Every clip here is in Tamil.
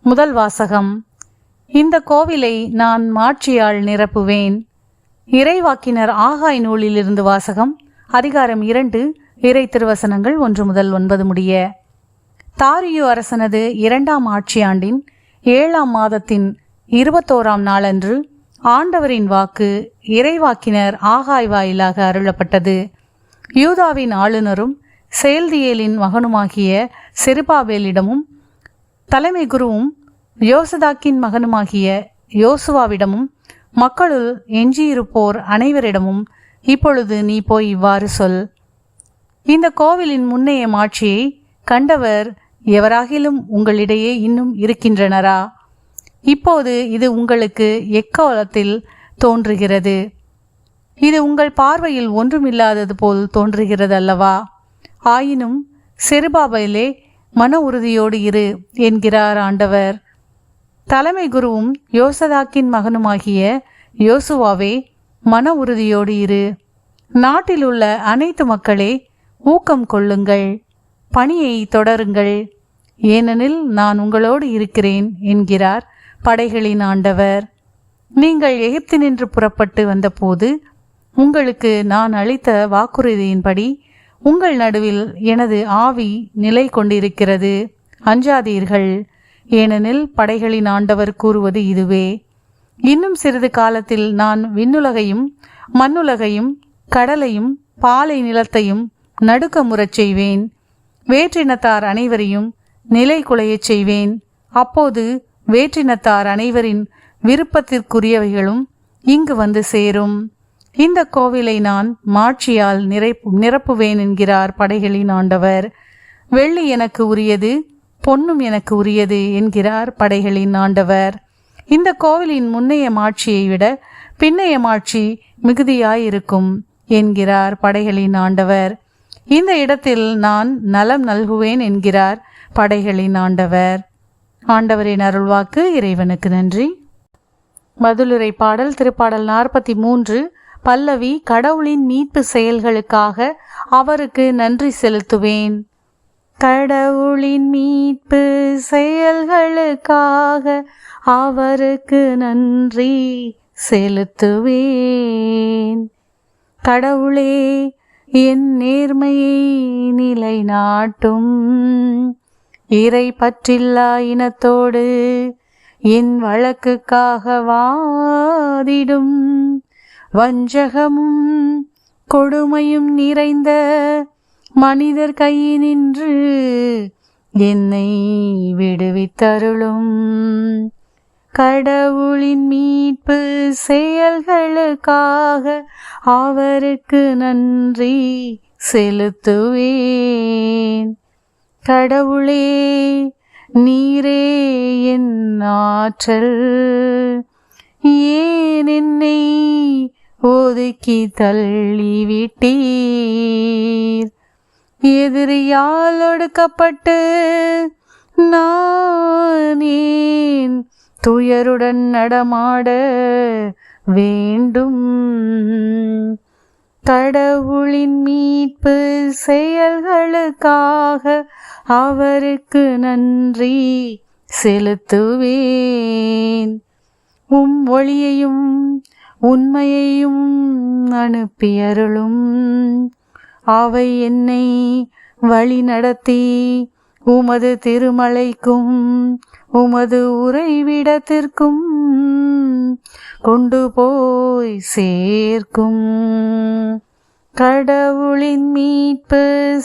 முதல் வாசகம். இந்த கோவிலை நான் மாட்சியால் நிரப்புவேன். இறைவாக்கினர் ஆகாய் நூலிலிருந்து வாசகம். அதிகாரம் 2, இறை திருவசனங்கள் 1 முதல் 9 முடிய. தாரியு அரசனது 2ஆம் ஆட்சியாண்டின் 7ஆம் மாதத்தின் 21ஆம் நாளன்று ஆண்டவரின் வாக்கு இறைவாக்கினர் ஆகாய் வாயிலாக அருளப்பட்டது. யூதாவின் ஆளுநரும் செயல்தியேலின் மகனுமாகிய செருபாபேலிடமும் தலைமை குருவும் யோசதாக்கின் மகனுமாகிய யோசுவாவிடமும் மக்களுள் எஞ்சியிருப்போர் அனைவரிடமும் இப்பொழுது நீ போய் இவ்வாறு சொல். இந்த கோவிலின் முன்னைய மாட்சியை கண்டவர் எவராகிலும் உங்களிடையே இன்னும் இருக்கின்றனரா? இப்போது இது உங்களுக்கு எக்காலத்தில் தோன்றுகிறது? இது உங்கள் பார்வையில் ஒன்றுமில்லாதது போல் தோன்றுகிறது அல்லவா? ஆயினும் செருபாபேலே, மன உறுதியோடு இரு என்கிறார் ஆண்டவர். தலைமை குருவும் யோசதாக்கின் மகனுமாகிய யோசுவாவே, மன உறுதியோடு இரு. நாட்டில் உள்ள அனைத்து மக்களே, ஊக்கம் கொள்ளுங்கள், பணியை தொடருங்கள், ஏனெனில் நான் உங்களோடு இருக்கிறேன் என்கிறார் படைகளின் ஆண்டவர். நீங்கள் எகிப்தினின்று புறப்பட்டு வந்தபோது உங்களுக்கு நான் அளித்த வாக்குறுதியின்படி உங்கள் நடுவில் எனது ஆவி நிலை கொண்டிருக்கிறது. அஞ்சாதீர்கள், ஏனெனில் படைகளின் ஆண்டவர் கூறுவது இதுவே: இன்னும் சிறிது காலத்தில் நான் விண்ணுலகையும் மண்ணுலகையும் கடலையும் பாலை நிலத்தையும் நடுக்கமுறச் செய்வேன். வேற்றினத்தார் அனைவரையும் நிலை குலையச் செய்வேன். அப்போது வேற்றினத்தார் அனைவரின் விருப்பத்திற்குரியவைகளும் இங்கு வந்து சேரும். இந்த கோவிலை நான் மாட்சியால் நிரப்புவேன் என்கிறார் படைகளின் ஆண்டவர். வெள்ளி எனக்கு உரியது, பொன்னும் எனக்கு உரியது என்கிறார் படைகளின் ஆண்டவர். இந்த கோவிலின் முன்னைய மாட்சியை விட பின்னைய மாட்சி மிகுதியாயிருக்கும் என்கிறார் படைகளின் ஆண்டவர். இந்த இடத்தில் நான் நலம் நல்குவேன் என்கிறார் படைகளின் ஆண்டவர். ஆண்டவரின் அருள்வாக்கு. இறைவனுக்கு நன்றி. மதுளுரை பாடல். திருப்பாடல் 43. பல்லவி. கடவுளின் மீட்பு செயல்களுக்காக அவருக்கு நன்றி செலுத்துவேன். கடவுளின் மீட்பு செயல்களுக்காக அவருக்கு நன்றி செலுத்துவேன். கடவுளே, என் நேர்மையை நிலைநாட்டும். இறை பற்றில்லா இனத்தோடு என் வழக்குக்காக வாதிடும். வஞ்சகமும் கொடுமையும் நிறைந்த மனிதர் கையினின்று என்னை விடுவித்தருளும். கடவுளின் மீட்பு செயல்களுக்காக அவருக்கு நன்றி செலுத்துவேன். கடவுளே, நீரே என் ஆற்றல். ஏன் என்னை ஒதுக்கி தள்ளிவிட்டீர்? எதிரியால் ஒடுக்கப்பட்டு நான் ஏன் துயருடன் நடமாட வேண்டும்? கடவுளின் மீட்பு செயல்களுக்காக அவருக்கு நன்றி செலுத்துவேன். ஒளியையும் உண்மையையும் அனுப்பியருளும். அவை என்னை வழி நடத்தி உமது திருமலைக்கும் உமது உறைவிடத்திற்கும் கொண்டு போய் சேர்க்கும். கடவுளின் மீட்பு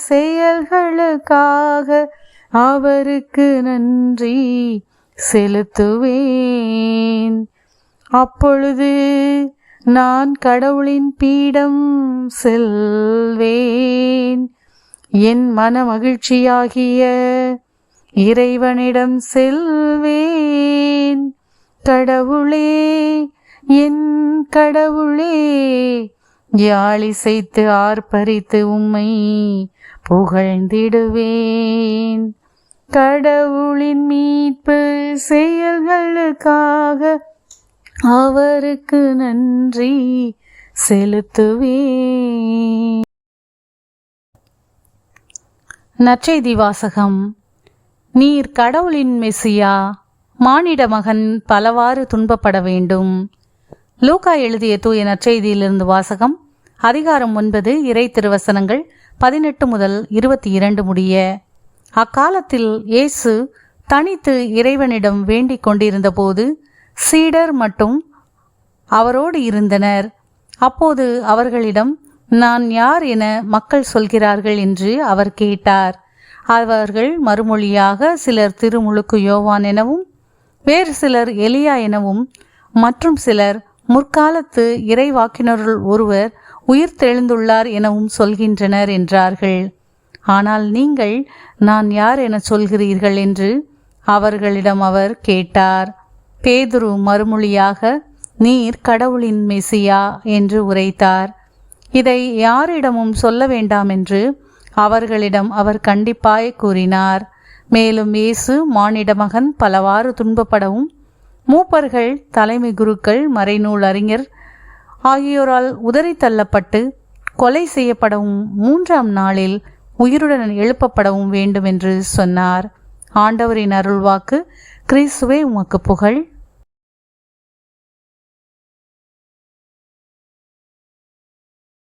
செயல்களுக்காக அவருக்கு நன்றி செலுத்துவேன். அப்பொழுது நான் கடவுளின் பீடம் செல்வேன். என் மன மகிழ்ச்சியாகிய இறைவனிடம் செல்வேன். கடவுளே, என் கடவுளே, யாழிசைத்து ஆர்ப்பரித்து உம்மை புகழ்ந்திடுவேன். கடவுளின் மீட்பு செயல்களுக்காக அவருக்கு நன்றி செலுத்துவேன். நற்செய்தி வாசகம். நீர் கடவுளின் மெசியா, மானிட மகன் பலவாறு துன்பப்பட வேண்டும். லூக்கா எழுதிய தூய நற்செய்தியிலிருந்து வாசகம். அதிகாரம் 9, இறை திருவசனங்கள் 18 முதல் 22 முடிய. அக்காலத்தில் இயேசு தனித்து இறைவனிடம் வேண்டிக் கொண்டிருந்த போது சீடர் மட்டும் அவரோடு இருந்தனர். அப்போது அவர்களிடம், நான் யார் என மக்கள் சொல்கிறார்கள் என்று அவர் கேட்டார். அவர்கள் மறுமொழியாக, சிலர் திருமுழுக்கு யோவான் எனவும், வேறு சிலர் எலியா எனவும், மற்றும் சிலர் முற்காலத்து இறைவாக்கினருள் ஒருவர் உயிர் தெழுந்துள்ளார் எனவும் சொல்கின்றனர் என்றார்கள். ஆனால் நீங்கள் நான் யார் என சொல்கிறீர்கள் என்று அவர்களிடம் அவர் கேட்டார். பேதுரு மறுமொழியாக, நீர் கடவுளின் மெசியா என்று உரைத்தார். இதை யாரிடமும் சொல்ல வேண்டாம் என்று அவர்களிடம் அவர் கண்டிப்பாய் கூறினார். மேலும் இயேசு மானிட மகன் பலவாறு துன்பப்படவும், மூப்பர்கள், தலைமை குருக்கள், மறைநூல் அறிஞர் ஆகியோரால் உதறி தள்ளப்பட்டு கொலை செய்யப்படவும் 3ஆம் நாளில் உயிருடன் எழுப்பப்படவும் வேண்டும் என்று சொன்னார். ஆண்டவரின் அருள்வாக்கு. கிறிஸ்துவே உமக்கு புகழ்.